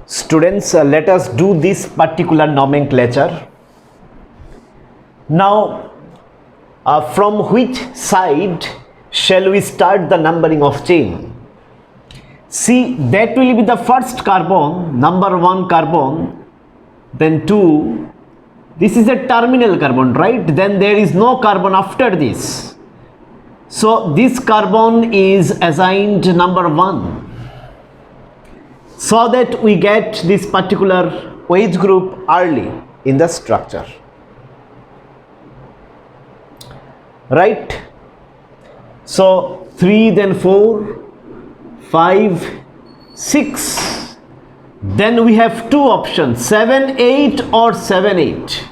Students, let us do this particular nomenclature. Now, from which side shall we start the numbering of chain? See, that will be the first carbon, number 1 carbon, then 2. This is a terminal carbon, right? Then there is no carbon after this. So this carbon is assigned number 1. So that we get this particular OH group early in the structure. Right? So 3, then 4, 5, 6. Then we have two options, 7, 8 or 7, 8.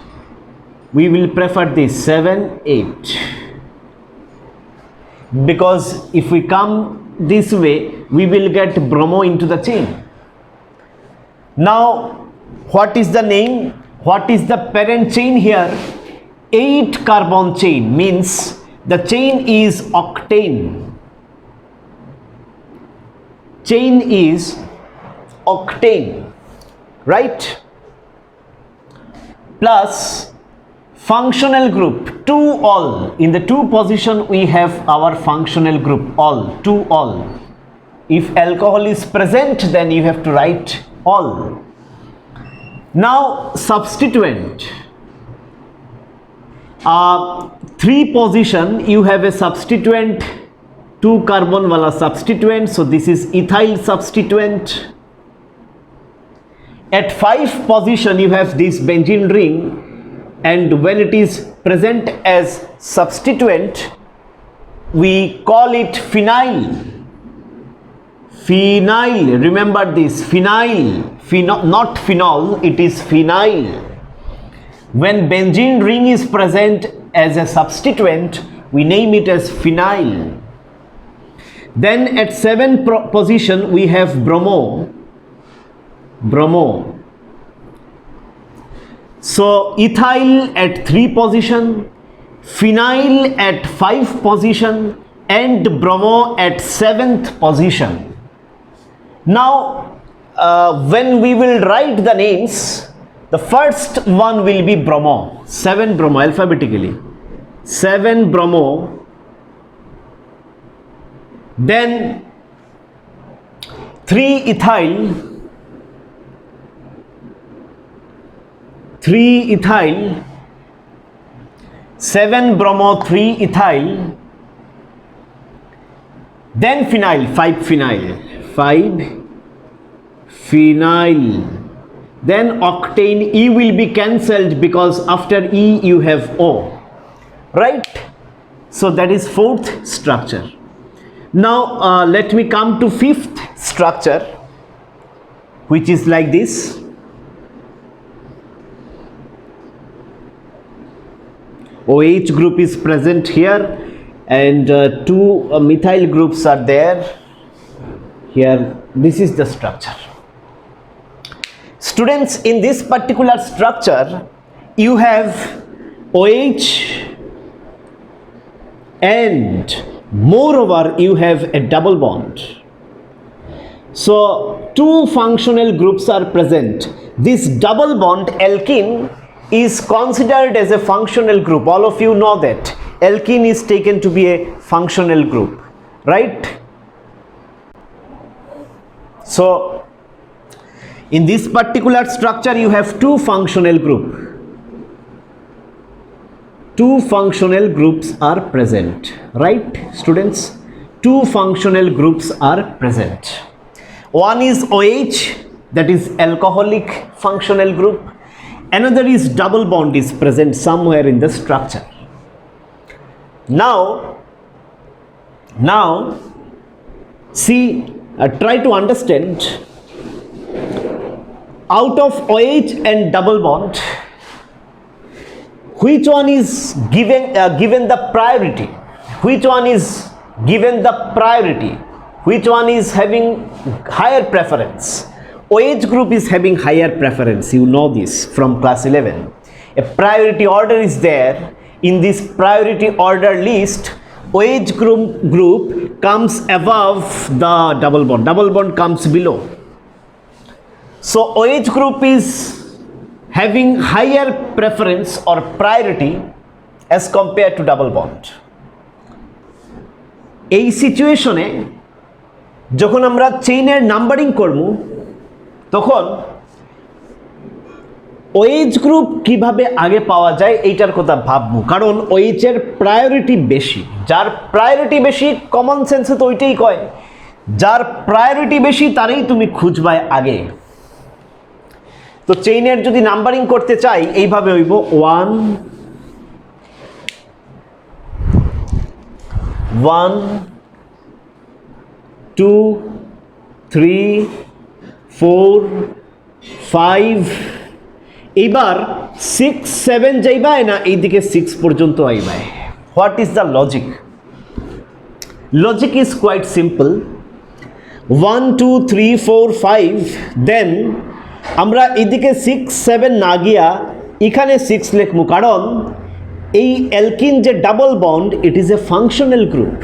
We will prefer this 7, 8. Because if we come this way, we will get bromo into the chain. Now, what is the name? What is the parent chain here? 8 carbon chain means the chain is octane. Chain is octane, right? Plus functional group 2 all. In the 2 position we have our functional group all, 2 all. If alcohol is present, then you have to write all. Now substituent, 3 position you have a substituent, 2 carbon wala substituent, so this is ethyl substituent. At 5 position you have this benzene ring, and when it is present as substituent we call it phenyl. Phenyl, remember this, phenyl, not phenol, it is phenyl. When benzene ring is present as a substituent, we name it as phenyl. Then at 7 position we have bromo. So ethyl at 3 position, phenyl at 5 position, and bromo at 7th position. Now when we will write the names, the first one will be bromo, 7 bromo alphabetically, 7 bromo, then 3 ethyl, 7 bromo, 3 ethyl, then phenyl, 5 phenyl, then octane. E will be cancelled because after E you have O, right? So that is 4th structure. Now let me come to 5th structure, which is like this. OH group is present here, and 2 methyl groups are there. Here, this is the structure. Students, in this particular structure, you have OH, and moreover, you have a double bond. So, 2 functional groups are present. This double bond alkene is considered as a functional group. All of you know that alkene is taken to be a functional group, right? So in this particular structure you have 2 functional groups. 2 functional groups are present, right students? 2 functional groups are present. One is OH, that is alcoholic functional group. Another is double bond is present somewhere in the structure. Now see, try to understand, out of OH and double bond, which one is given the priority? Which one is given the priority? Which one is having higher preference? OH group is having higher preference. You know this from class 11. A priority order is there. In this priority order list, OH group comes above the double bond. Double bond comes below. So OH group is having higher preference or priority as compared to double bond. এই সিচুয়েশনে যখন আমরা চেইনের numbering করব তখন OH group কিভাবে আগে পাওয়া যায় এইটার কথা ভাববো, কারণ OH এর প্রায়োরিটি বেশি। যার প্রায়োরিটি বেশি কমন সেন্সে তো ওইটাই কয়, যার প্রায়োরিটি বেশি তারই তুমি খুঁজবায় আগে। তো চেইনের যদি নাম্বারিং করতে চাই এইভাবে হইব 1 1 2 3 4 5, এইবার 6 7 যাইবায় না এইদিকে 6 পর্যন্ত আইবায়। What is the logic? Logic is quite simple. 1 2 3 4 5, then আমরা এইদিকে 6 7 না গিয়া এখানে 6 লিখবো, কারণ এই অ্যালকিন যে double bond it is a functional group.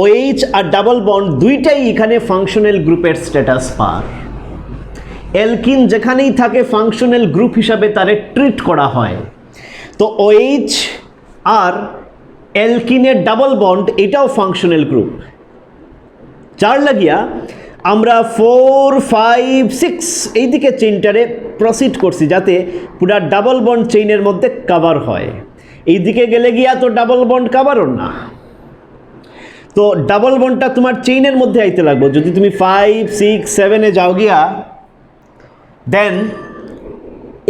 OH আর ডাবল বন্ড দুইটাই এখানে ফাংশনাল গ্রুপের স্ট্যাটাস পার। অ্যালকিন যেখানেই থাকে ফাংশনাল গ্রুপ হিসাবে তারে ট্রিট করা হয়। তো OH আর অ্যালকিনের ডাবল বন্ড এটাও ফাংশনাল গ্রুপ। যার লাগিয়া আমরা 4 5 6 এইদিকে চেইনটারে প্রসিড করছি যাতে পুরা ডাবল বন্ড চেইনের মধ্যে কভার হয়। এইদিকে গেলে গিয়া তো ডাবল বন্ড কভারও না, তো ডাবল বন্ডটা তোমার চেইনের মধ্যে আইতে লাগবে। যদি তুমি 5 6 7 যাও গিয়া, দেন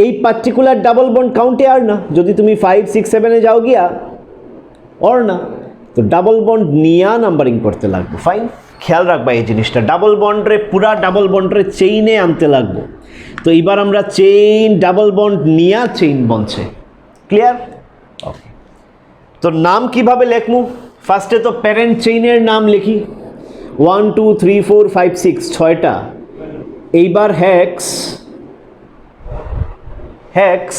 এই পার্টিকুলার ডাবল বন্ড কাউন্টে আর না। যদি তুমি 5 6 7 যাও গিয়া আর না, তো ডাবল বন্ড নিয়া নাম্বারিং করতে লাগবে। ফাইন, খেয়াল রাখবা এই জিনিসটা, ডাবল বন্ডরে পুরা ডাবল বন্ডরে চেইনে আনতে লাগবো। তো এবার আমরা চেইন ডাবল বন্ড নিয়া চেইন বনছে। ক্লিয়ার? ওকে, তো নাম কিভাবে লেখমু? ফার্স্টে তো প্যারেন্ট চেইনের নাম লিখি, 1 2 3 4 5 6 ছয়টা। এইবার হেক্স হেক্স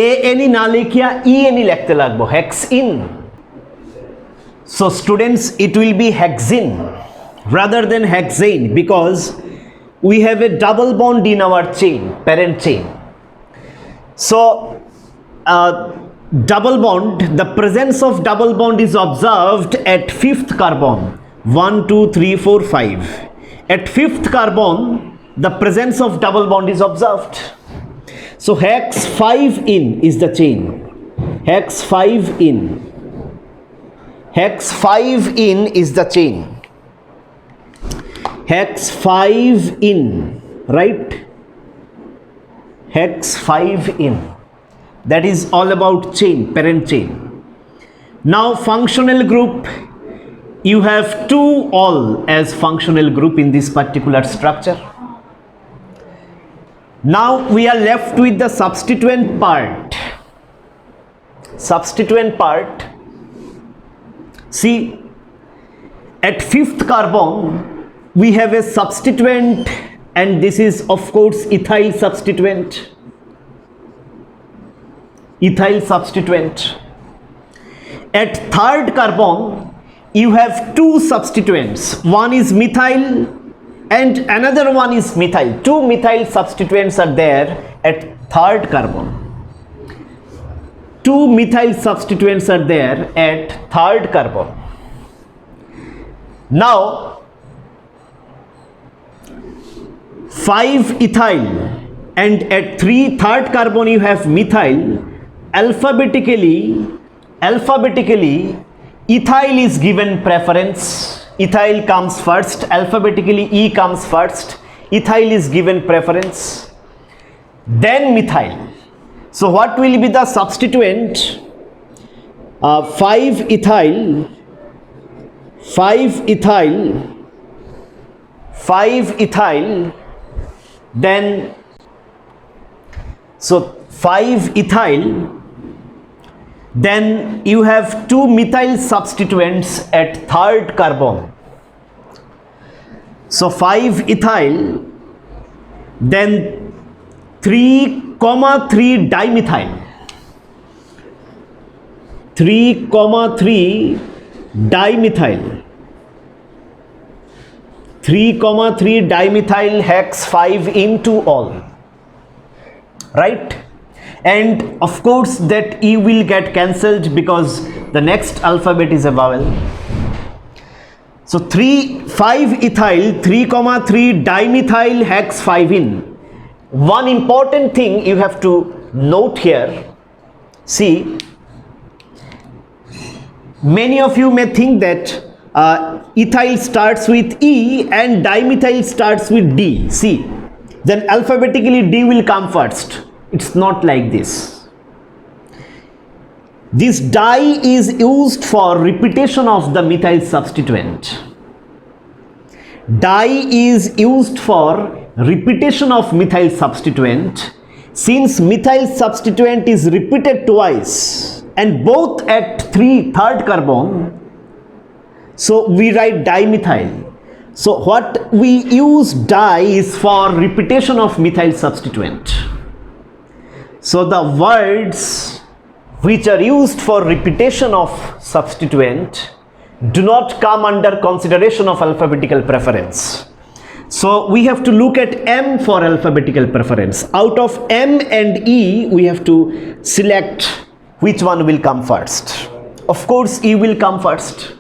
ANE না লিখিয়া ENE লিখতে লাগবো, hex in. So students, it will be hexene rather than hexane because we have a double bond in our chain, parent chain. So double bond, the presence of double bond is observed at 5th carbon, 1 2 3 4 5. At 5th carbon the presence of double bond is observed. So hex 5 in is the chain, hex 5 in, hex 5 in is the chain, hex 5 in, right? Hex 5 in, that is all about chain, parent chain. Now functional group, you have 2 all as functional group in this particular structure. Now we are left with the substituent part. Substituent part, see, at 5th carbon we have a substituent, and this is of course ethyl substituent. Ethyl substituent. At 3rd carbon you have 2 substituents, one is methyl and another one is methyl. 2 methyl substituents are there at 3rd carbon. 2 methyl substituents are there at 3rd carbon. Now 5 ethyl, and at 3rd carbon you have methyl. Alphabetically ethyl is given preference. Ethyl comes first, alphabetically E comes first. Ethyl is given preference, then methyl. So what will be the substituent? 5 ethyl, 5 ethyl, 5 ethyl, then so 5 ethyl, then you have 2 methyl substituents at 3rd carbon. So 5 ethyl, then 3,3 dimethyl, 3,3 dimethyl, 3,3 dimethyl hex 5 into all, right? And of course that E will get cancelled because the next alphabet is a vowel. So 5-ethyl 3,3 dimethyl hex 5 in. One important thing you have to note here, see, many of you may think that ethyl starts with E and dimethyl starts with D. See, then alphabetically D will come first. It's not like this. This di is used for repetition of the methyl substituent. Di is used for repetition of methyl substituent. Since methyl substituent is repeated twice and both at third carbon, so we write dimethyl. So what we use di is for repetition of methyl substituent. So the words which are used for repetition of substituent do not come under consideration of alphabetical preference. So we have to look at M for alphabetical preference. Out of M and E, we have to select which one will come first. Of course, E will come first.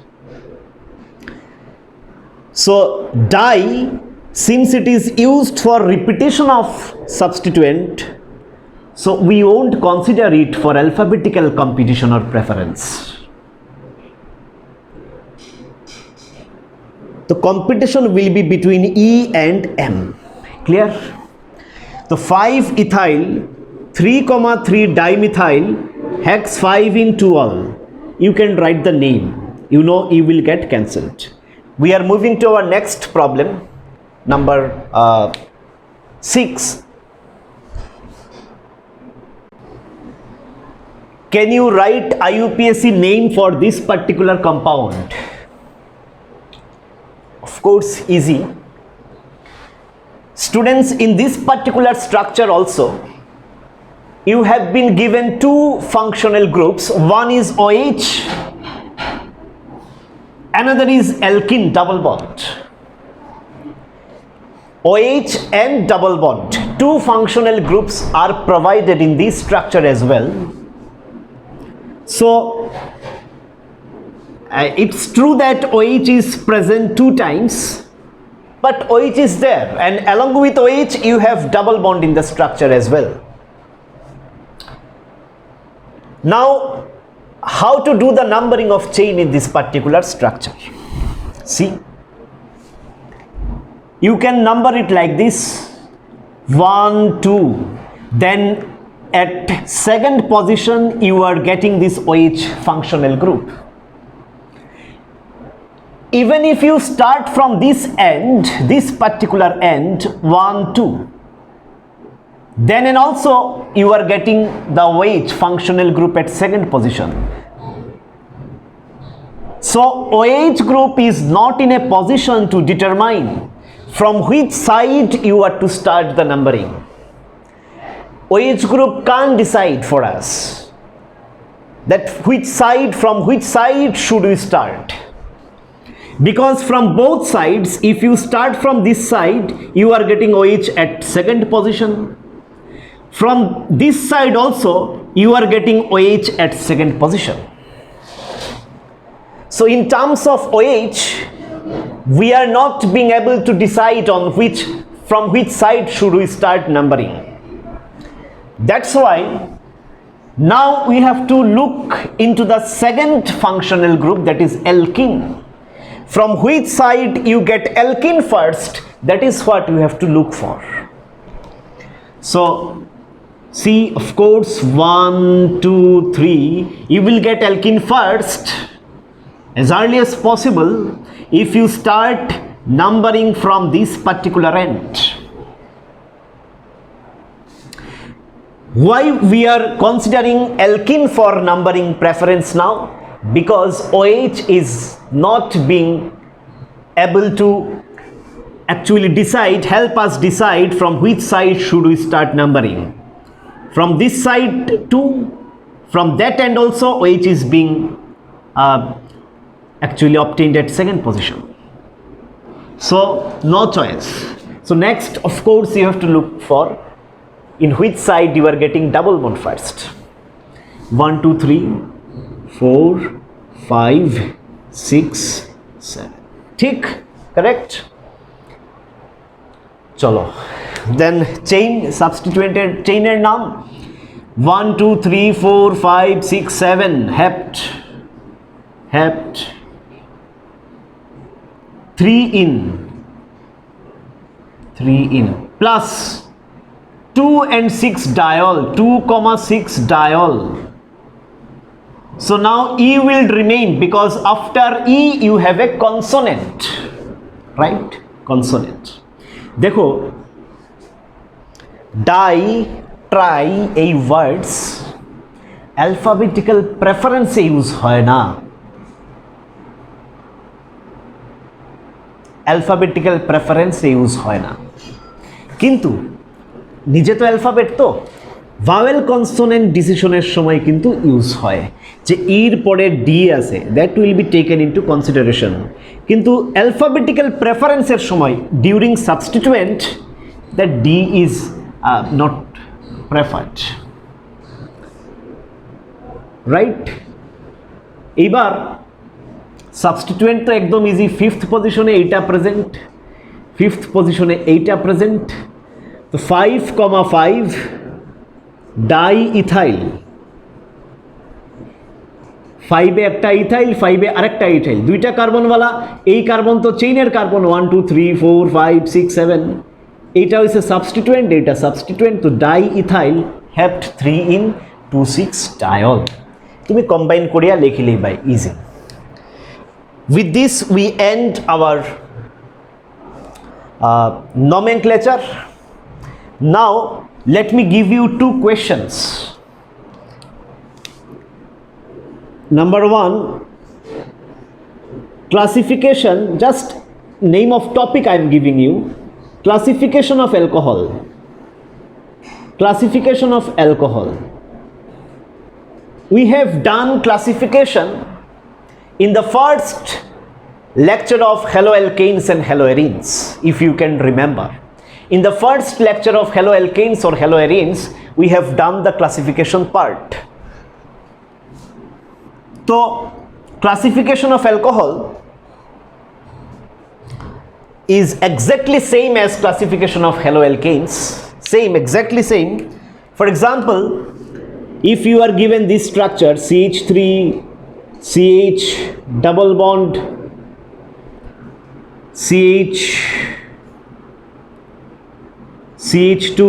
So di, since it is used for repetition of substituent, so we won't consider it for alphabetical competition or preference. The competition will be between E and M. Clear? The 5-ethyl 3,3 dimethyl hex 5 in 2-ol. You can write the name. You know E will get cancelled. We are moving to our next problem, number 6. Can you write IUPAC name for this particular compound? Of course, easy. Students, in this particular structure also, you have been given two functional groups. One is OH, another is alkene double bond. OH and double bond, two functional groups are provided in this structure as well. So it's true that OH is present 2 times, but OH is there, and along with OH you have double bond in the structure as well. Now, how to do the numbering of chain in this particular structure? See, you can number it like this: 1, 2, then at second position you are getting this OH functional group. Even if you start from this end, this particular end, 1, 2, then and also you are getting the OH functional group at second position. So OH group is not in a position to determine from which side you are to start the numbering. OH group can't decide for us that from which side should we start. Because from both sides, if you start from this side, you are getting OH at second position. From this side also, you are getting OH at second position. So in terms of OH, we are not being able to decide on from which side should we start numbering. That's why now we have to look into the second functional group, that is alkene. From which side you get alkene first, that is what you have to look for. So see, of course, 1, 2, 3, you will get alkene first as early as possible if you start numbering from this particular end. Why we are considering alkene for numbering preference now? Because OH is not being able to actually help us decide from which side should we start numbering. From this side too, from that end also, OH is being actually obtained at second position. So no choice. So next, of course, you have to look for in which side you are getting double bond first. 1 2 3 4 5 6 7. ঠিক, correct? চলো, then chain substituted চেইনের নাম 1 2 3 4 5 6 7 hept 3 in plus 2 and 6 diol, 2,6 diol. So now E will remain because after E you have a consonant, right? Consonant. দেখো die try এই ওয়ার্ডস alphabetical প্রেফারেন্সে use হয় না, alphabetical প্রেফারেন্সে use হয় না, কিন্তু নিজে তো অ্যালফাবেট, তো ভাওয়েল কনসোনেন্ট ডিসিশনের সময় কিন্তু ইউজ হয়, যে ইর পরে ডি আছে, that will be taken into consideration, কিন্তু অ্যালফাবেটিক্যাল প্রেফারেন্সের সময় during substituent that D is not preferred, right? এইবার সাবস্টিটুয়েন্ট তো একদম ইজি, ফিফথ পজিশনে এইটা প্রেজেন্ট, ফিফথ পজিশনে এইটা প্রেজেন্ট, তো 5,5 ডাই ইথাইল, 5-এ একটা ইথাইল, 5-এ আরেকটা ইথাইল, দুইটা কার্বনওয়ালা, এই কার্বন তো চেইনের কার্বন 1 2 3 4 5 6 7, এইটা হচ্ছে সাবস্টিটুয়েন্ট, এইটা সাবস্টিটুয়েন্ট, তো di ethyl hept 3 in 2 6 diol, তুমি কম্বাইন করিয়া লিখিলেই বাই easy. With this we end our nomenclature. Now let me give you two questions. Number one, classification, just name of topic I am giving you, classification of alcohol, classification of alcohol. We have done classification in the first lecture of haloalkanes and haloarenes, if you can remember. In the first lecture of haloalkanes or haloarenes, we have done the classification part. So, classification of alcohol is exactly same as classification of haloalkanes, same, exactly same. For example, if you are given this structure CH3 CH double bond CH CH2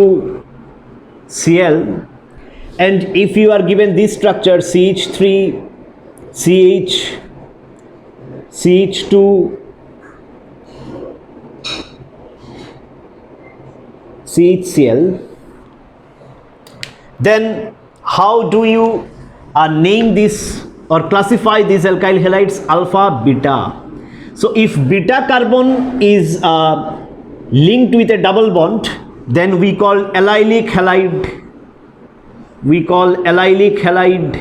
Cl, and if you are given this structure CH3 CH CH2 CHCl, then how do you name this or classify these alkyl halides? Alpha, beta. So if beta carbon is linked with a double bond, then we call allylic halide, we call allylic halide,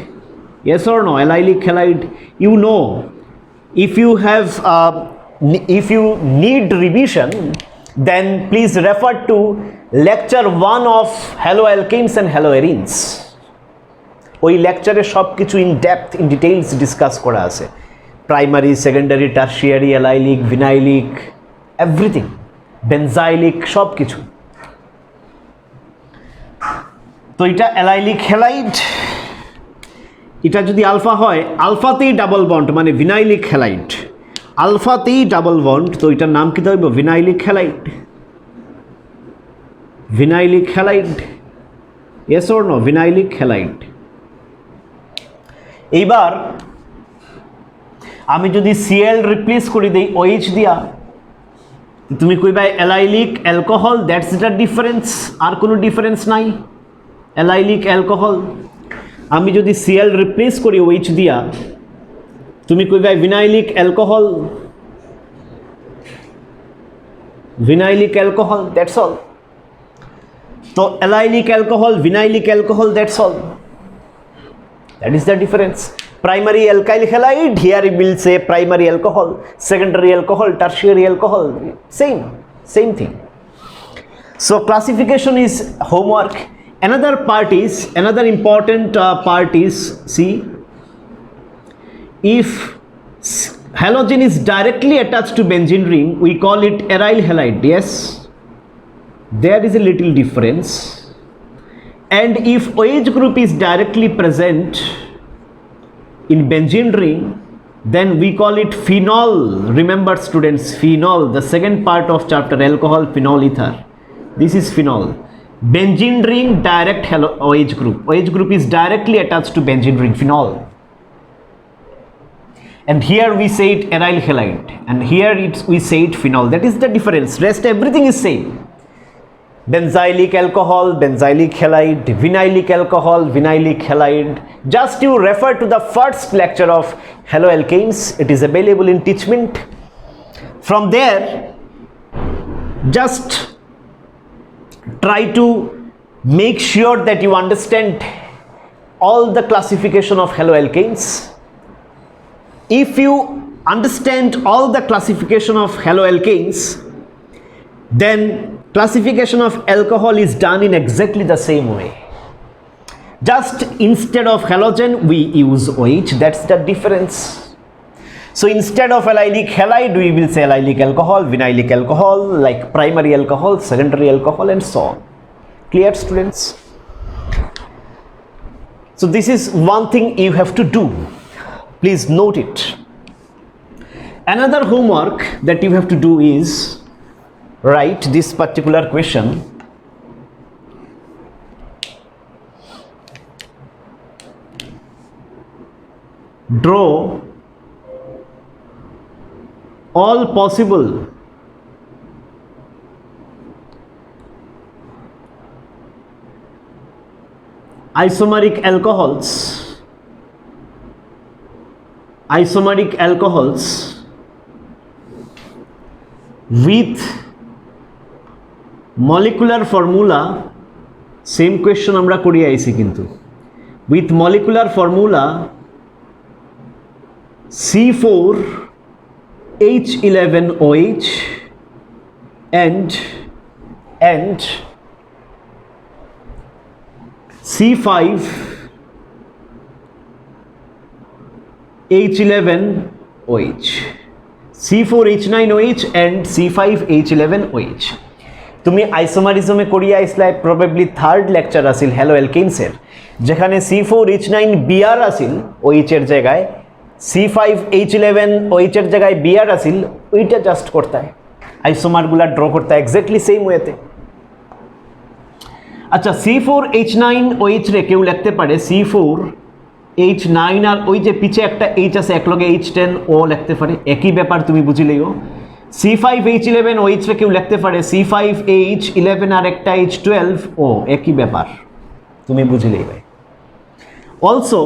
yes or no? Allylic halide, you know, if you have if you need revision, then please refer to lecture 1 of haloalkanes and haloarenes. ওই লেকচারে সব কিছু in depth in details discuss করা আছে, primary, secondary, tertiary, allylic, vinylic, everything, benzylic, সব কিছু। তো এটা অ্যালাইলিক হ্যালাইড, এটা যদি আলফা হয়, আলফাতেই ডাবল বন্ড মানে ভিনাইলিক হ্যালাইড, আলফাতেই ডাবল বন্ড, তো এটার নাম কি হইব? Vinylic halide, vinylic halide, yes or no? Vinylic halide. এইবার আমি যদি Cl রিপ্লেস করে দেই OH দিয়া, তুমি কইবা allylic alcohol, that's the difference, আর কোনো ডিফারেন্স নাই, অ্যালাইলিক অ্যালকোহল। আমি যদি Cl রিপ্লেস করি OH দিয়া, তুমি কইবা vinylic alcohol, vinylic alcohol, that's all. তো allylic alcohol, vinylic alcohol, that's all, that is the difference. Primary alkyl halide, here we will say primary alcohol, secondary alcohol, tertiary alcohol, same thing. So classification is homework. Another important part is, see, if halogen is directly attached to benzene ring, we call it aryl halide. Yes, there is a little difference. And if OH group is directly present in benzene ring, then we call it phenol. Remember students, phenol, the second part of chapter alcohol, phenol ether. This is phenol. Benzene ring, direct OH group. OH group is directly attached to benzene ring, phenol. And here we say it aryl halide, and here we say it phenol. That is the difference. Rest everything is same. Benzylic alcohol, benzylic halide, vinylic alcohol, vinylic halide. Just you refer to the first lecture of haloalkanes. It is available in Teachment. From there, just try to make sure that you understand all the classification of haloalkanes. If you understand all the classification of haloalkanes, then classification of alcohol is done in exactly the same way. Just instead of halogen we use OH. That's the difference. So instead of allylic halide we will say allylic alcohol, vinylic alcohol, like primary alcohol, secondary alcohol, and so on. Clear, students? So this is one thing you have to do. Please note it. Another homework that you have to do is write this particular question. Draw all possible isomeric alcohols with molecular formula. Same question আমরা করি আইছি কিন্তু with molecular formula C4H11OH and C5H11OH, C4H9OH and C5H11OH. তুমি আইসোমারিজমে করিয়া আইসলাই probably third lecture আসিল হ্যালোঅ্যালকেনসের, যেখানে C4H9Br আসিল OH এর জায়গায়, C5H11OH এর জায়গায় Br আসিল, ওইটা জাস্ট করতে হয়, আইসোমারগুলা ড্র করতে হয় এক্স্যাক্টলি সেম ওয়েতে। আচ্ছা, C4H9OH রে কেউ লিখতে পারে C4H9 আর ওই যে পিছে একটা H আছে একলগে H10O লিখতে পারে, একই ব্যাপার, তুমি বুঝিলেও। C5H11OH রে কেউ লিখতে পারে C5H11 আর একটা H12O, একই ব্যাপার, তুমি বুঝিলেই ভাই। Also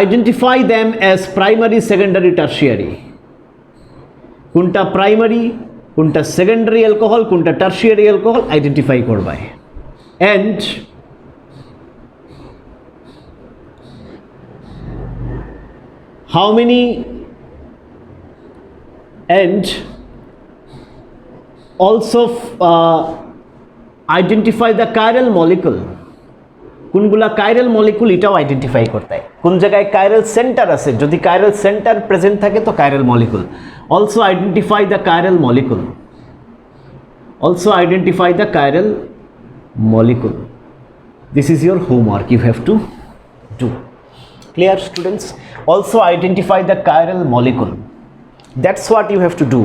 identify them as primary, secondary, tertiary. কোনটা প্রাইমারি, কোনটা সেকেন্ডারি অ্যালকোহল, কোনটা টারশিয়ারি অ্যালকোহল আইডেন্টিফাই করবাই। and how many and also identify the chiral molecule. কোনগুলা কাইরাল মলিকুল এটাও আইডেন্টিফাই করতে হয়, কোন জায়গায় কাইরাল সেন্টার আছে, যদি কাইরাল সেন্টার প্রেজেন্ট থাকে তো chiral molecule. Also identify the chiral molecule, this is your homework, you have to do. Clear students? Also identify the chiral molecule, that's what you have to do,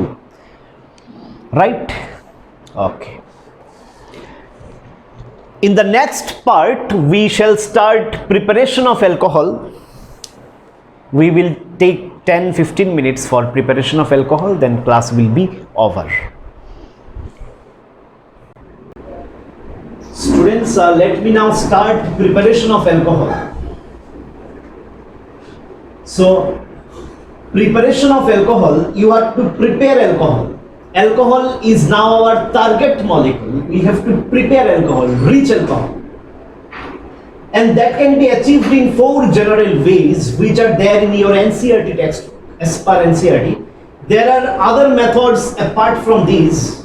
right? Okay. In the next part, we shall start preparation of alcohol. We will take 10-15 minutes for preparation of alcohol, then class will be over. Students, let me now start preparation of alcohol. So, preparation of alcohol, you have to prepare alcohol. Alcohol is now our target molecule. We have to prepare alcohol, rich alcohol. And that can be achieved in 4 general ways which are there in your NCERT textbook. As per NCERT, there are other methods apart from these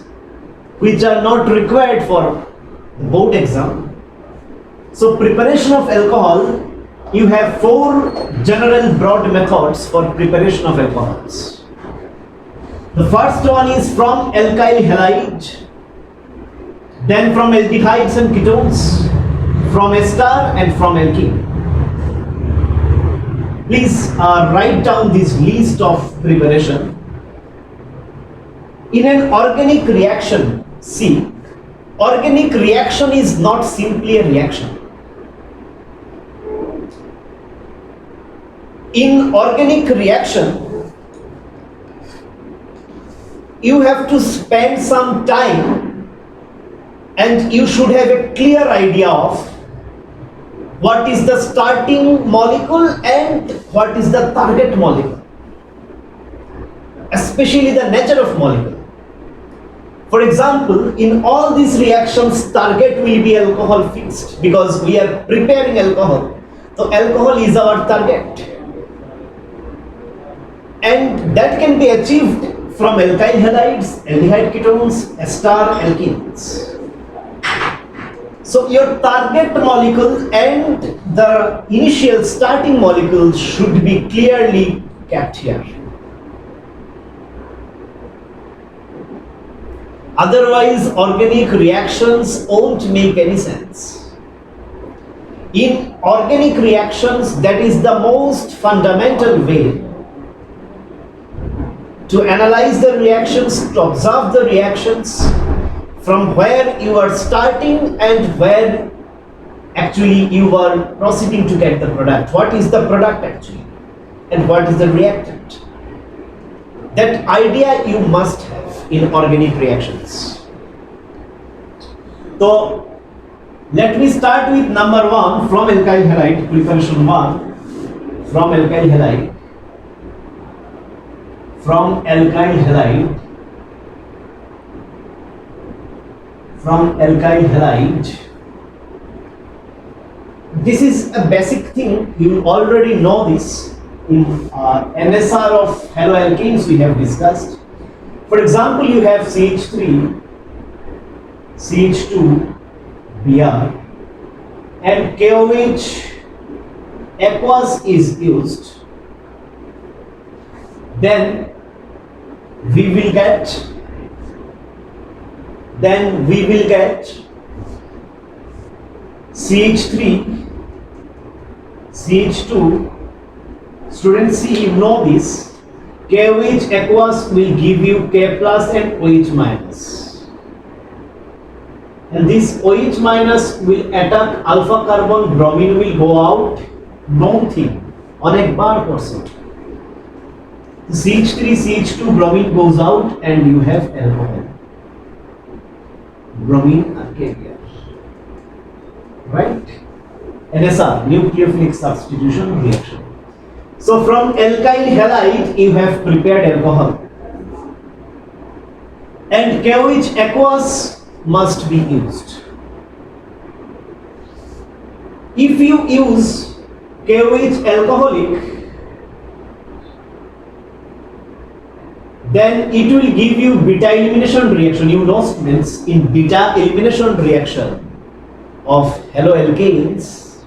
which are not required for the board exam. So preparation of alcohol, you have 4 general broad methods for preparation of alcohols. The first one is from alkyl halide, then from aldehydes and ketones, from ester and from alkene. Please write down this list of preparation. In an organic reaction, see, organic reaction is not simply a reaction. In organic reaction, you have to spend some time and you should have a clear idea of what is the starting molecule and what is the target molecule, especially the nature of molecule. For example, in all these reactions, target will be alcohol fixed because we are preparing alcohol. So alcohol is our target. And that can be achieved from alkyl halides, aldehyde ketones, ester, alkenes. So your target molecule and the initial starting molecule should be clearly kept here. Otherwise, organic reactions won't make any sense. In organic reactions, that is the most fundamental way to analyze the reactions, to observe the reactions, from where you are starting and where actually you are proceeding to get the product. What is the product actually and what is the reactant? That idea you must have in organic reactions. So let me start with number 1 from alkyl halide, preparation 1 from alkyl halide. From alkyl halide, this is a basic thing, you already know this. In NSR of haloalkanes we have discussed. For example, you have CH3, CH2, Br, and KOH aqueous is used. Then we will get CH3, CH2. Students, see, you know this. KOH aqueous will give you K plus and OH minus. And this OH minus will attack alpha carbon, bromine will go out, known thing, onek bar percent. CH3, CH2, bromine goes out and you have alcohol. Bromine arcadia. Right? NSR, nucleophilic substitution reaction. So from alkyl halide you have prepared alcohol. And KOH aqueous must be used. If you use KOH alcoholic, then it will give you beta elimination reaction. You know, students, in beta elimination reaction of haloalkanes,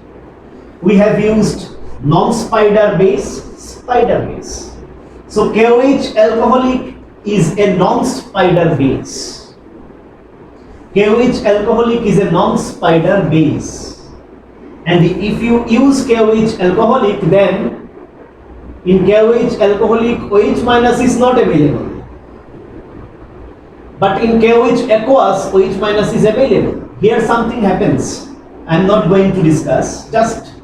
we have used non-spider base, spider base. So KOH alcoholic is a non-spider base. KOH alcoholic is a non-spider base. And if you use KOH alcoholic, then in KOH alcoholic, OH minus is not available. But in KOH aqueous, OH minus is available. Here something happens. I am not going to discuss. Just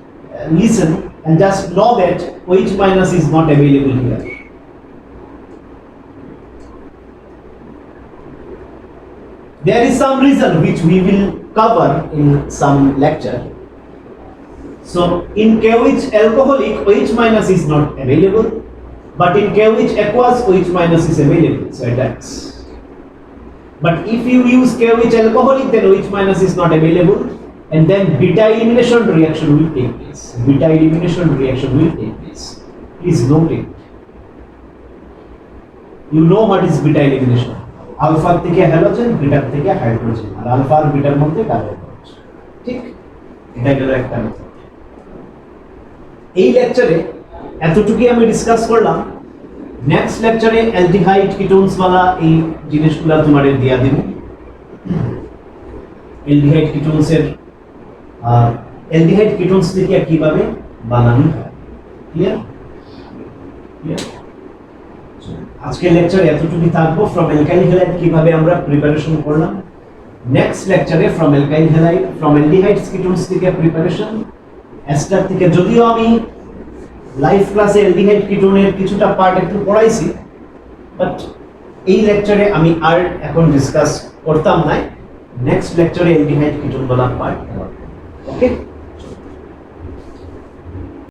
listen and just know that OH minus is not available here. There is some reason which we will cover in some lecture. So in KOH alcoholic, OH minus is not available, but in KOH aqueous, OH minus is available, so attacks. But if you use KOH alcoholic, then OH minus is not available. and then beta elimination reaction will take place. Beta elimination reaction will take place. Please note it. You know what is beta elimination? Alpha থেকে halogen, beta থেকে hydrogen, আর alpha আর bitter মধ্যে carbon. ঠিক, এটা গেল একটা method. এই লেকচারে এতটুকুই আমি ডিসকাস করলাম। নেক্সট লেকচারে অ্যালডিহাইড কিটোনস वाला এই জিনিসগুলো তোমাদের দিয়া দিব। অ্যালডিহাইড কিটোনস এর অ্যালডিহাইড কিটোনস থেকে কিভাবে বানানো হয়। ক্লিয়ার? ক্লিয়ার? আজকের লেকচারে এতটুকুই থাকবো। ফ্রম অ্যালকাইল হ্যালাইড কিভাবে আমরা প্রিপারেশন করলাম। নেক্সট লেকচারে from alkyl halide from aldehydes ketones থেকে প্রিপারেশন এস্টার থেকে, যদিও আমি লাইভ ক্লাসে অ্যালডিহাইড কিটোনের কিছুটা পার্ট একটু পড়াইছি, বাট এই লেকচারে আমি আর এখন ডিসকাস করতাম না। নেক্সট লেকচারে অ্যালডিহাইড কিটোন वाला পার্ট। ওকে।